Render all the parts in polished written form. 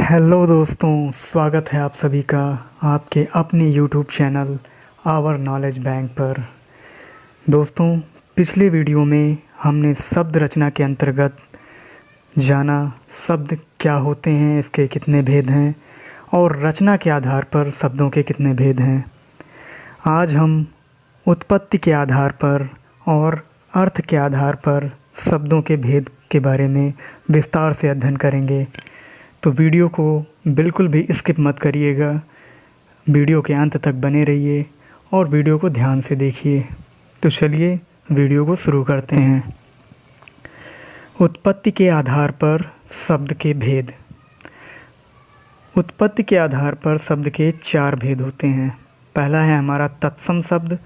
Hello दोस्तों, स्वागत है आप सभी का आपके अपने YouTube channel our knowledge bank पर। दोस्तों, पिछले वीडियो में हमने शब्द रचना के अंतर्गत जाना शब्द क्या होते हैं, इसके कितने भेद हैं और रचना के आधार पर शब्दों के कितने भेद हैं। आज हम उत्पत्ति के आधार पर और अर्थ के आधार पर शब्दों के भेद के बारे में विस्तार से अध्ययन करेंगे। तो वीडियो को बिल्कुल भी स्किप मत करिएगा, वीडियो के अंत तक बने रहिए और वीडियो को ध्यान से देखिए। तो चलिए वीडियो को शुरू करते हैं। उत्पत्ति के आधार पर शब्द के भेद। उत्पत्ति के आधार पर शब्द के 4 भेद होते हैं। पहला है हमारा तत्सम शब्द,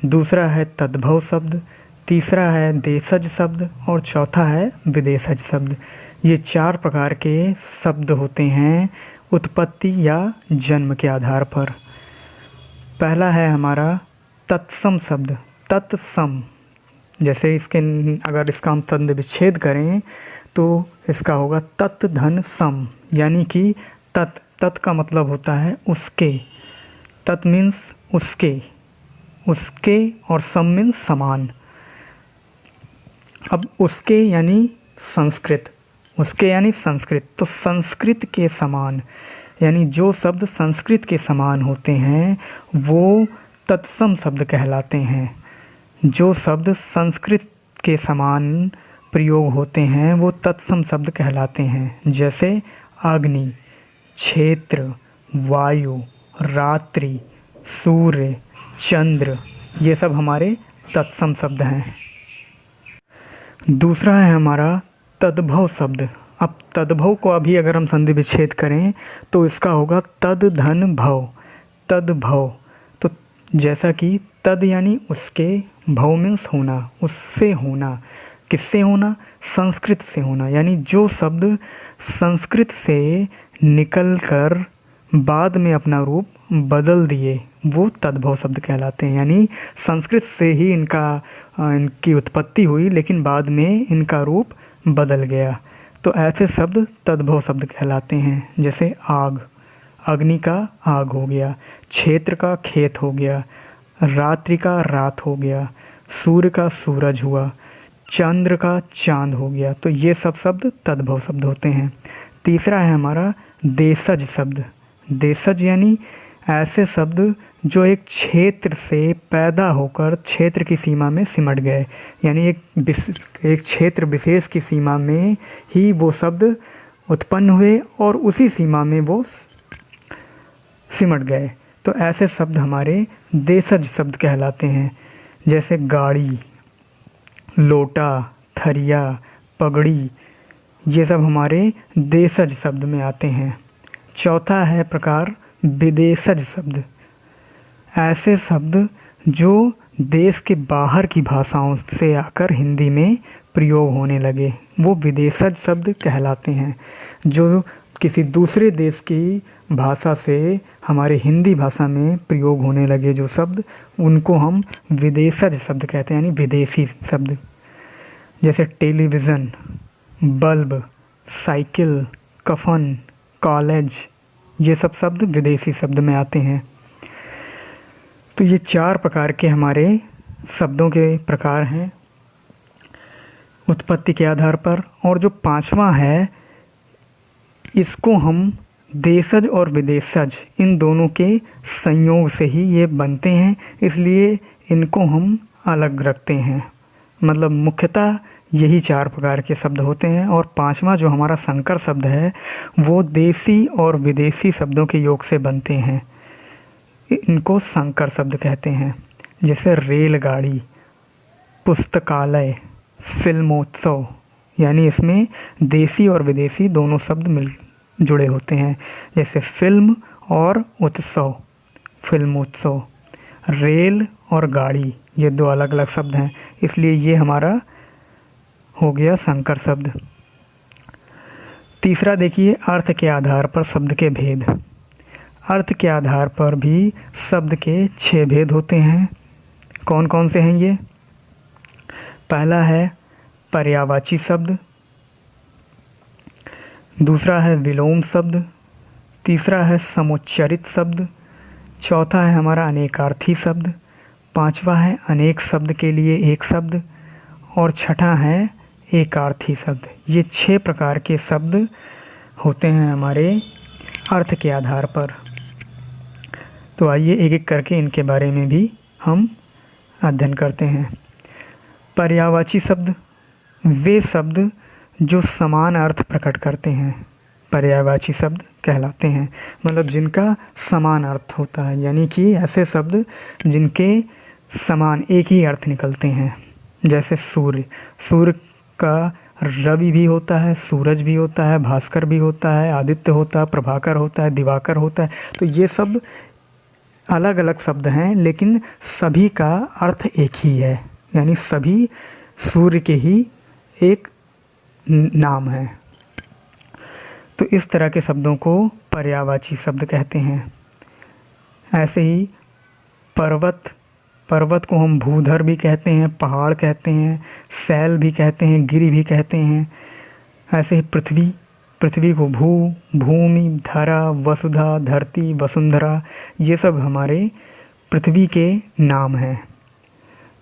दूसरा है तद्भव शब्द, तीसरा है देशज शब्द और चौथा है विदेशज शब्द। ये 4 प्रकार के शब्द होते हैं उत्पत्ति या जन्म के आधार पर। पहला है हमारा तत्सम शब्द। तत्सम, जैसे अगर इसका हम तंद विच्छेद करें तो इसका होगा तत् धन सम, यानी कि तत् का मतलब होता है उसके। तत् मीन्स उसके और सम मीन्स समान। अब उसके यानी संस्कृत, तो संस्कृत के समान, यानी जो शब्द संस्कृत के समान होते हैं वो तत्सम शब्द कहलाते हैं। जो शब्द संस्कृत के समान प्रयोग होते हैं वो तत्सम शब्द कहलाते हैं। जैसे अग्नि, क्षेत्र, वायु, रात्रि, सूर्य, चंद्र, ये सब हमारे तत्सम शब्द हैं। दूसरा है हमारा तद्भव शब्द। अब तद्भव को अभी अगर हम संधि विच्छेद करें तो इसका होगा तद धन भव। तद्भव, तो जैसा कि तद यानी उसके, भव मीन्स होना, उससे होना। किससे होना? संस्कृत से होना। यानी जो शब्द संस्कृत से निकलकर बाद में अपना रूप बदल दिए वो तद्भव शब्द कहलाते हैं। यानी संस्कृत से ही इनकी उत्पत्ति हुई लेकिन बाद में इनका रूप बदल गया, तो ऐसे शब्द तद्भव शब्द कहलाते हैं। जैसे आग, अग्नि का आग हो गया, क्षेत्र का खेत हो गया, रात्रि का रात हो गया, सूर्य का सूरज हुआ, चंद्र का चांद हो गया। तो ये सब शब्द तद्भव शब्द होते हैं। तीसरा है हमारा देशज शब्द। देशज यानी ऐसे शब्द जो एक क्षेत्र से पैदा होकर क्षेत्र की सीमा में सिमट गए, यानी एक क्षेत्र विशेष की सीमा में ही वो शब्द उत्पन्न हुए और उसी सीमा में वो सिमट गए। तो ऐसे शब्द हमारे देशज शब्द कहलाते हैं। जैसे गाड़ी, लोटा, थरिया, पगड़ी, ये सब हमारे देशज शब्द में आते हैं। चौथा है प्रकार विदेशज शब्द। ऐसे शब्द जो देश के बाहर की भाषाओं से आकर हिंदी में प्रयोग होने लगे वो विदेशज शब्द कहलाते हैं। जो किसी दूसरे देश की भाषा से हमारे हिंदी भाषा में प्रयोग होने लगे जो शब्द, उनको हम विदेशज शब्द कहते हैं, यानी विदेशी शब्द। जैसे टेलीविज़न, बल्ब, साइकिल, कफन, कॉलेज, ये सब शब्द विदेशी शब्द में आते हैं। तो ये 4 प्रकार के हमारे शब्दों के प्रकार हैं उत्पत्ति के आधार पर। और जो 5वां है इसको हम देशज और विदेशज, इन दोनों के संयोग से ही ये बनते हैं, इसलिए इनको हम अलग रखते हैं। मतलब मुख्यतः यही 4 प्रकार के शब्द होते हैं। और 5वां जो हमारा संकर शब्द है वो देसी और विदेशी शब्दों के योग से बनते हैं, इनको संकर शब्द कहते हैं। जैसे रेलगाड़ी, पुस्तकालय, फिल्मोत्सव, यानी इसमें देसी और विदेशी दोनों शब्द जुड़े होते हैं। जैसे फिल्म और उत्सव, फिल्मोत्सव। रेल और गाड़ी, ये 2 अलग अलग शब्द हैं, इसलिए ये हमारा हो गया संकर शब्द। तीसरा देखिए अर्थ के आधार पर शब्द के भेद। अर्थ के आधार पर भी शब्द के 6 भेद होते हैं। कौन कौन से हैं ये? पहला है पर्यायवाची शब्द, दूसरा है विलोम शब्द, तीसरा है समुच्चरित शब्द, चौथा है हमारा अनेकार्थी शब्द, पांचवा है अनेक शब्द के लिए एक शब्द, और छठा है एकार्थी शब्द। ये 6 प्रकार के शब्द होते हैं हमारे अर्थ के आधार पर। तो आइए एक एक करके इनके बारे में भी हम अध्ययन करते हैं। पर्यायवाची शब्द वे शब्द जो समान अर्थ प्रकट करते हैं पर्यायवाची शब्द कहलाते हैं, मतलब जिनका समान अर्थ होता है, यानी कि ऐसे शब्द जिनके समान एक ही अर्थ निकलते हैं। जैसे सूर्य, सूर्य का रवि भी होता है, सूरज भी होता है, भास्कर भी होता है, आदित्य होता है, प्रभाकर होता है, दिवाकर होता है। तो ये सब अलग अलग शब्द हैं, लेकिन सभी का अर्थ एक ही है, यानी सभी सूर्य के ही एक नाम है। तो इस तरह के शब्दों को पर्यायवाची शब्द कहते हैं। ऐसे ही पर्वत, पर्वत को हम भूधर भी कहते हैं, पहाड़ कहते हैं, शैल भी कहते हैं, गिरि भी कहते हैं। ऐसे ही पृथ्वी, पृथ्वी को भू, भूमि, धरा, वसुधा, धरती, वसुंधरा, ये सब हमारे पृथ्वी के नाम हैं।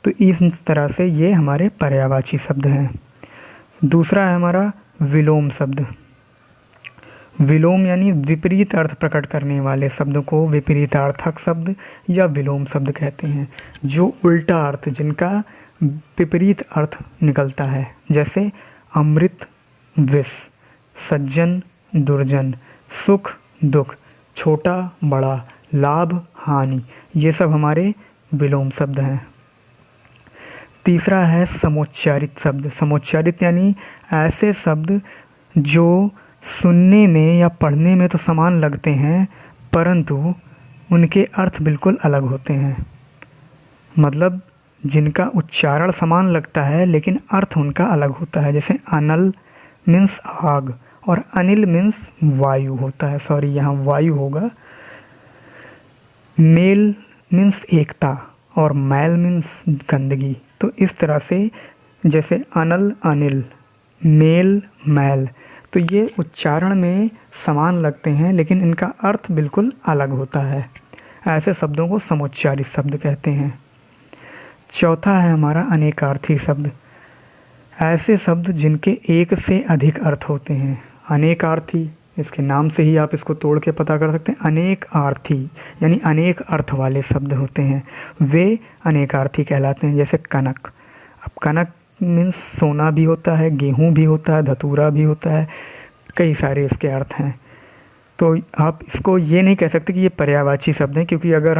तो इस तरह से ये हमारे पर्यायवाची शब्द हैं। दूसरा है हमारा विलोम शब्द। विलोम यानी विपरीत अर्थ प्रकट करने वाले शब्द को विपरीतार्थक शब्द या विलोम शब्द कहते हैं, जो उल्टा अर्थ, जिनका विपरीत अर्थ निकलता है। जैसे अमृत, विष, सज्जन, दुर्जन, सुख, दुख, छोटा, बड़ा, लाभ, हानि, ये सब हमारे विलोम शब्द हैं। तीसरा है समुच्चारित शब्द। समुच्चारित यानी ऐसे शब्द जो सुनने में या पढ़ने में तो समान लगते हैं, परंतु उनके अर्थ बिल्कुल अलग होते हैं। मतलब जिनका उच्चारण समान लगता है लेकिन अर्थ उनका अलग होता है। जैसे अनल मीन्स आग और अनिल मीन्स वायु होता है, सॉरी यहाँ वायु होगा। मेल मीन्स एकता और मैल मीन्स गंदगी। तो इस तरह से जैसे अनल अनिल, मेल मैल, तो ये उच्चारण में समान लगते हैं लेकिन इनका अर्थ बिल्कुल अलग होता है। ऐसे शब्दों को समुच्चारित शब्द कहते हैं। चौथा है हमारा अनेकार्थी शब्द। ऐसे शब्द जिनके एक से अधिक अर्थ होते हैं। अनेकार्थी, इसके नाम से ही आप इसको तोड़ के पता कर सकते हैं। अनेक आर्थी यानी अनेक अर्थ वाले शब्द होते हैं, वे अनेकार्थी कहलाते हैं। जैसे कनक, अब कनक मीन्स सोना भी होता है, गेहूँ भी होता है, धतूरा भी होता है, कई सारे इसके अर्थ हैं। तो आप इसको ये नहीं कह सकते कि ये पर्यायवाची शब्द हैं, क्योंकि अगर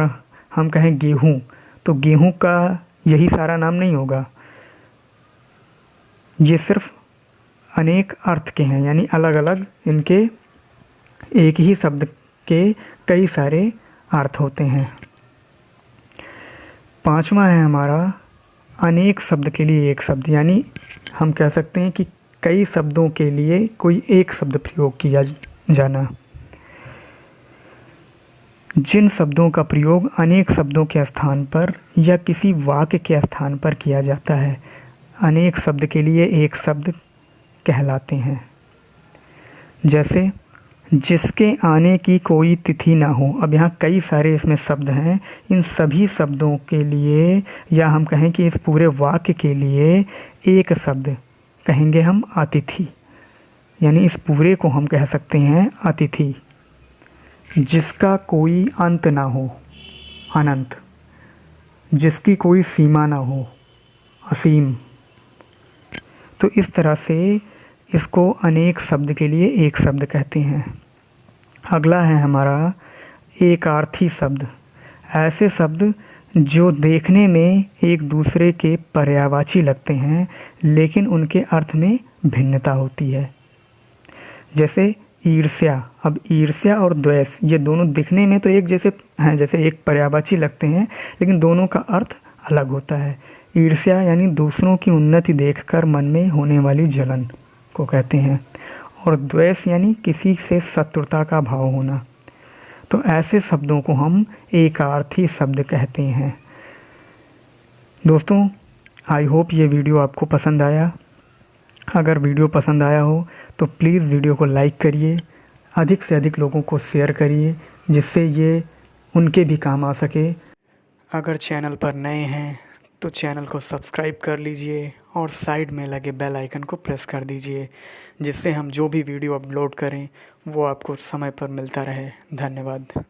हम कहें गेहूँ तो गेहूँ का यही सारा नाम नहीं होगा। ये सिर्फ अनेक अर्थ के हैं, यानी अलग अलग इनके एक ही शब्द के कई सारे अर्थ होते हैं। पांचवा है हमारा अनेक शब्द के लिए एक शब्द, यानी हम कह सकते हैं कि कई शब्दों के लिए कोई एक शब्द प्रयोग किया जाना। जिन शब्दों का प्रयोग अनेक शब्दों के स्थान पर या किसी वाक्य के स्थान पर किया जाता है, अनेक शब्द के लिए एक शब्द कहलाते हैं। जैसे जिसके आने की कोई तिथि ना हो। अब यहाँ कई सारे इसमें शब्द हैं, इन सभी शब्दों के लिए या हम कहें कि इस पूरे वाक्य के लिए एक शब्द कहेंगे हम अतिथि, यानी इस पूरे को हम कह सकते हैं अतिथि। जिसका कोई अंत ना हो, अनंत। जिसकी कोई सीमा ना हो, असीम। तो इस तरह से इसको अनेक शब्द के लिए एक शब्द कहते हैं। अगला है हमारा एकार्थी शब्द। ऐसे शब्द जो देखने में एक दूसरे के पर्यायवाची लगते हैं लेकिन उनके अर्थ में भिन्नता होती है। जैसे ईर्ष्या। अब ईर्ष्या और द्वेष ये दोनों दिखने में तो एक जैसे हैं, जैसे एक पर्यायवाची लगते हैं, लेकिन दोनों का अर्थ अलग होता है। ईर्ष्या यानी दूसरों की उन्नति देखकर मन में होने वाली जलन को कहते हैं, और द्वेष यानी किसी से शत्रुता का भाव होना। तो ऐसे शब्दों को हम एकार्थी शब्द कहते हैं। दोस्तों, आई होप ये वीडियो आपको पसंद आया। अगर वीडियो पसंद आया हो तो प्लीज़ वीडियो को लाइक करिए, अधिक से अधिक लोगों को शेयर करिए जिससे ये उनके भी काम आ सके। अगर चैनल पर नए हैं तो चैनल को सब्सक्राइब कर लीजिए और साइड में लगे बेल आइकन को प्रेस कर दीजिए, जिससे हम जो भी वीडियो अपलोड करें वो आपको समय पर मिलता रहे। धन्यवाद।